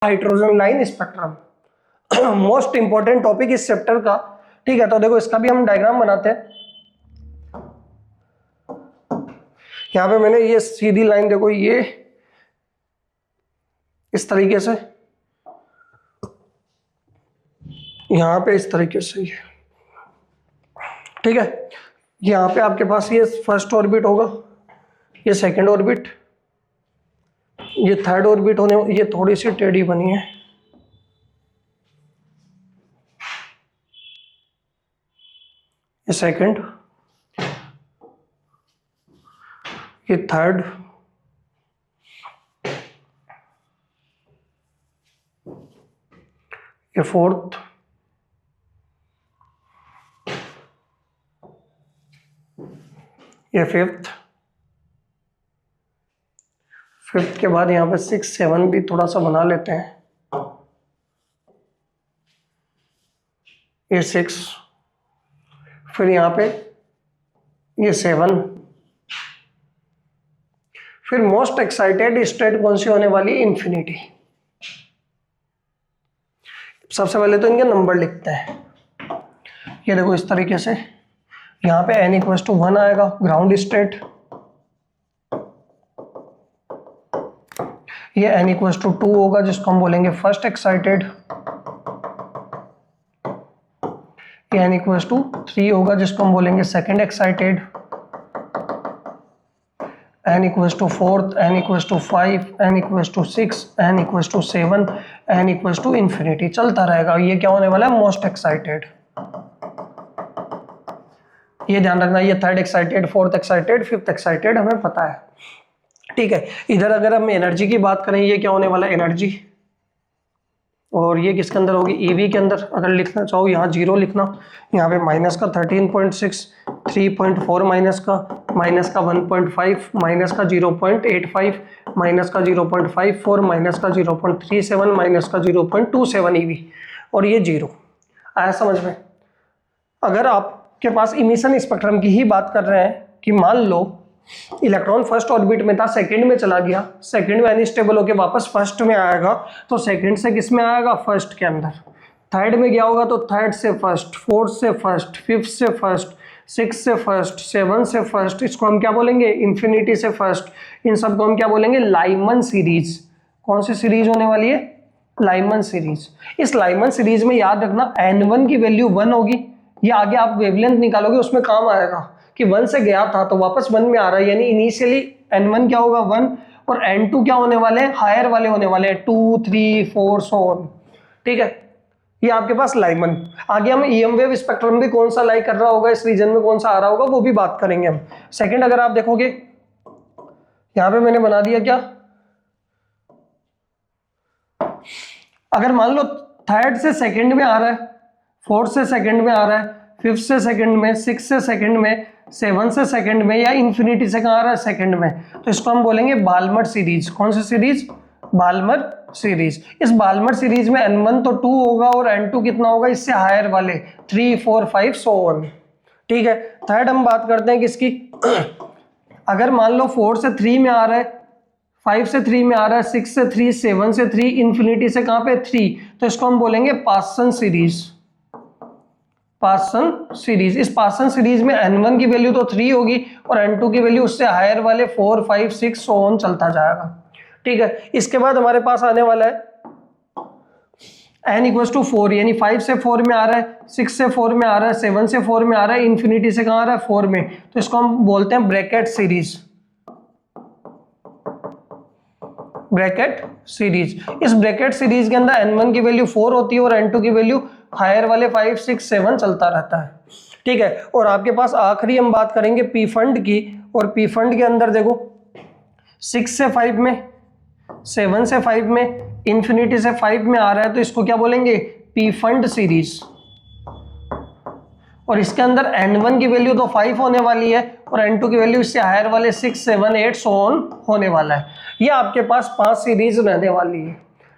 Hydrogen line spectrum most important topic इस chapter का। ठीक है, तो देखो इसका भी हम डायग्राम बनाते हैं। यहां पे मैंने ये सीधी लाइन देखो, ये इस तरीके से, यहां पे इस तरीके से ये, ठीक है। यहां पे आपके पास ये फर्स्ट ऑर्बिट होगा, ये सेकंड ऑर्बिट, ये थर्ड ऑर्बिट होने, ये थोड़ी सी टेढ़ी बनी है, ये सेकंड, ये थर्ड, ये फोर्थ, ये फिफ्थ, फिफ्थ के बाद यहाँ पे 6 7 भी थोड़ा सा बना लेते हैं, ये 6, फिर यहाँ पे ये 7, फिर मोस्ट एक्साइटेड स्टेट कौन सी होने वाली, इंफिनिटी। सबसे पहले तो इनके नंबर लिखते हैं। ये देखो इस तरीके से, यहाँ पे n=1 आएगा ग्राउंड स्टेट, ये n=2 होगा जिसको हम बोलेंगे फर्स्ट एक्साइटेड, ये n=3 होगा जिसको हम बोलेंगे second excited, n=4, n=5, n=6, n=7, n=infinity चलता रहेगा। ये क्या होने वाला है, मोस्ट एक्साइटेड। ये ध्यान रखना, ये third excited, fourth excited, fifth excited हमें पता है। ठीक है, इधर अगर हम एनर्जी की बात करें, ये क्या होने वाला है, एनर्जी, और ये किसके अंदर होगी, ईवी के अंदर। अगर लिखना चाहो यहाँ 0 लिखना, यहाँ पे माइनस का 13.6, 3.4 माइनस का 1.5, माइनस का 0.85, माइनस का 0.54, माइनस का 0.37, माइनस का 0.27 ईवी, और ये 0 आया समझ में। अगर आपके पास इमिशन स्पेक्ट्रम की ही बात कर रहे हैं कि मान लो इलेक्ट्रॉन फर्स्ट ऑर्बिट में था, सेकंड में चला गया, सेकंड में अनस्टेबल होकर वापस फर्स्ट में आएगा, तो सेकंड से किस में आएगा, फर्स्ट के अंदर। थर्ड में गया होगा तो थर्ड से फर्स्ट, फोर्थ से फर्स्ट, फिफ्थ से फर्स्ट, सिक्स से फर्स्ट, सेवन से फर्स्ट, इसको हम क्या बोलेंगे, इंफिनिटी से फर्स्ट। इन सबको हम क्या बोलेंगे, लाइमन सीरीज। कौन सी सीरीज होने वाली है, लाइमन सीरीज। इस लाइमन सीरीज में याद रखना n1 की वैल्यू 1 होगी। ये आगे आप वेवलेंथ निकालोगे उसमें काम आएगा कि 1 से गया था तो वापस 1 में आ रहा है, यानी इनिशियली n1 क्या होगा 1, और n2 क्या होने वाले हैं, हायर वाले होने वाले हैं, 2 3 4 सो ऑन। ठीक है, ये आपके पास लाइमन। आगे हम ईएम वेव स्पेक्ट्रम भी कौन सा लाई कर रहा होगा, इस रीजन में कौन सा आ रहा होगा, वो भी बात करेंगे हम। सेकंड अगर आप देखोगे, यहां पे मैंने बना दिया क्या, अगर मान लो थर्ड से सेकंड में आ रहा है, फोर्थ से सेकंड में आ रहा है, फिफ्थ से सेकंड में, सिक्स से सेकंड में, सेवन से सेकंड में, या इन्फिनिटी से कहाँ आ रहा है, सेकंड में, तो इसको हम बोलेंगे बाल्मर सीरीज। कौन सी सीरीज, बाल्मर सीरीज। इस बाल्मर सीरीज में n1 तो 2 होगा और n2 कितना होगा, इससे हायर वाले 3 4 5 सो ऑन। ठीक है, थर्ड हम बात करते हैं किसकी, अगर मान लो 4 से 3 में आ रहा है, 5 से 3 में आ रहा है, 6 से 3, 7 से 3, इन्फिनिटी से कहाँ पे 3, तो इसको हम बोलेंगे पार्सन सीरीज। पार्सन सीरीज। इस पार्सन सीरीज में n1 की वैल्यू तो 3 होगी और n2 की वैल्यू उससे हायर वाले 4 5 6 सो ऑन चलता जाएगा। ठीक है, इसके बाद हमारे पास आने वाला है n=4, यानी 5 से 4 में आ रहा है, 6 से 4 में आ रहा है, 7 से 4 में आ रहा है, इन्फिनिटी से कहाँ आ रहा है, 4 में, तो इसको हम बोलते हैं ब्रैकेट सीरीज। Brackett series. इस ब्रैकेट सीरीज के अंदर n1 की वैल्यू 4 होती है और n2 की वैल्यू हायर वाले 5 6 7 चलता रहता है। ठीक है, और आपके पास आखिरी हम बात करेंगे पी फंड की, और पी फंड के अंदर देखो 6 से 5 में, 7 से 5 में, इंफिनिटी से 5 में आ रहा है, तो इसको क्या बोलेंगे, पी फंड सीरीज। और इसके अंदर n1 की वैल्यू तो 5 होने वाली है और n2 की वैल्यू इससे हायर वाले 6 7 8 सो ऑन होने वाला है। ये आपके पास 5 सीरीज रहने वाली है।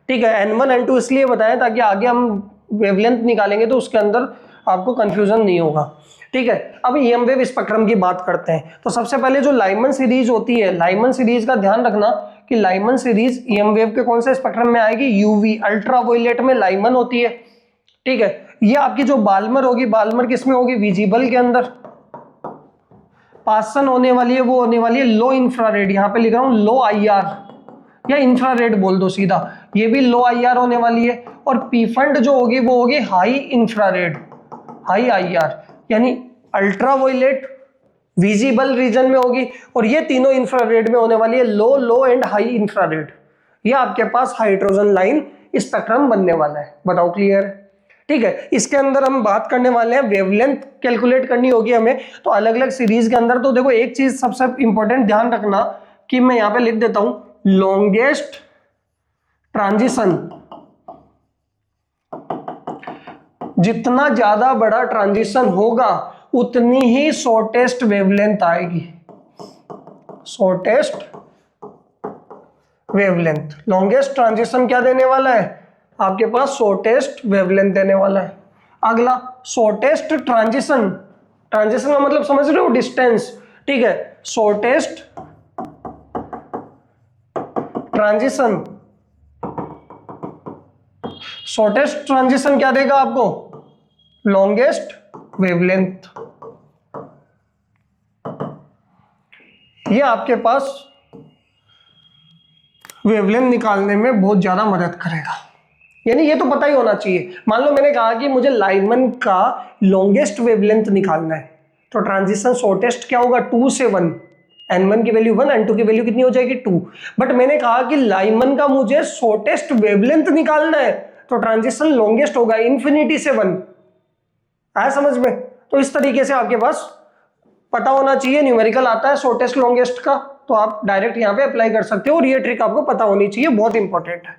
ठीक है, n1 n2 इसलिए बताएं ताकि आगे हम वेवलेंथ निकालेंगे तो उसके अंदर आपको कंफ्यूजन नहीं होगा। ठीक है, अब ईएम वेव स्पेक्ट्रम की बात करते हैं। तो सबसे पहले जो लाइमन सीरीज होती है, लाइमन सीरीज का ध्यान रखना कि लाइमन सीरीज ईएम वेव के कौन से स्पेक्ट्रम में आएगी, यूवी अल्ट्रावायलेट में लाइमन होती है, ठीक है। ये आपकी जो बाल्मर होगी, बाल्मर किस में होगी, विजिबल के अंदर। पासन होने वाली है वो होने वाली है लो इंफ्रारेड, यहां पे लिख रहा हूं लो आईआर या इंफ्रारेड बोल दो सीधा, ये भी लो आईआर होने वाली है। और पी फंड जो होगी वो होगी हाई इंफ्रारेड, हाई आईआर, यानी अल्ट्रावायलेट विजिबल रीजन में होगी, और ये तीनों इंफ्रारेड में होने वाली है, लो, लो एंड हाई इंफ्रारेड। ये आपके पास हाइड्रोजन लाइन स्पेक्ट्रम बनने वाला है। बताओ क्लियर है? ठीक है। इसके अंदर हम बात करने वाले हैं, वेवलेंथ कैलकुलेट करनी होगी हमें, तो अलग अलग सीरीज के अंदर। तो देखो एक चीज सबसे इंपॉर्टेंट ध्यान रखना कि मैं यहां पे लिख देता हूं, लॉन्गेस्ट ट्रांजिशन, जितना ज्यादा बड़ा ट्रांजिशन होगा उतनी ही शॉर्टेस्ट वेवलेंथ आएगी, शॉर्टेस्ट वेवलेंथ। लॉन्गेस्ट ट्रांजिशन क्या देने वाला है आपके पास, शॉर्टेस्ट वेवलेंथ देने वाला है। अगला शॉर्टेस्ट ट्रांजिशन, ट्रांजिशन का मतलब समझ रहे हो, डिस्टेंस, ठीक है। शॉर्टेस्ट ट्रांजिशन, शॉर्टेस्ट ट्रांजिशन क्या देगा आपको, लॉन्गेस्ट वेवलेंथ। ये आपके पास वेवलेंथ निकालने में बहुत ज्यादा मदद करेगा, यानी ये तो पता ही होना चाहिए। मान लो मैंने कहा कि मुझे लाइमन का लॉन्गेस्ट वेवलेंथ निकालना है, तो ट्रांजिशन शॉर्टेस्ट क्या होगा, 2 से 1, n1 की वैल्यू 1, n2 की वैल्यू कितनी हो जाएगी 2। बट मैंने कहा कि लाइमन का मुझे शॉर्टेस्ट वेवलेंथ निकालना है, तो ट्रांजिशन लॉन्गेस्ट होगा इन्फिनिटी से 1। आया समझ में? तो इस तरीके से आपके पास पता होना चाहिए, न्यूमेरिकल आता है शॉर्टेस्ट लॉन्गेस्ट का, तो आप डायरेक्ट यहाँ पे अप्लाई कर सकते हो, और ये ट्रिक आपको पता होनी चाहिए, बहुत इंपॉर्टेंट है।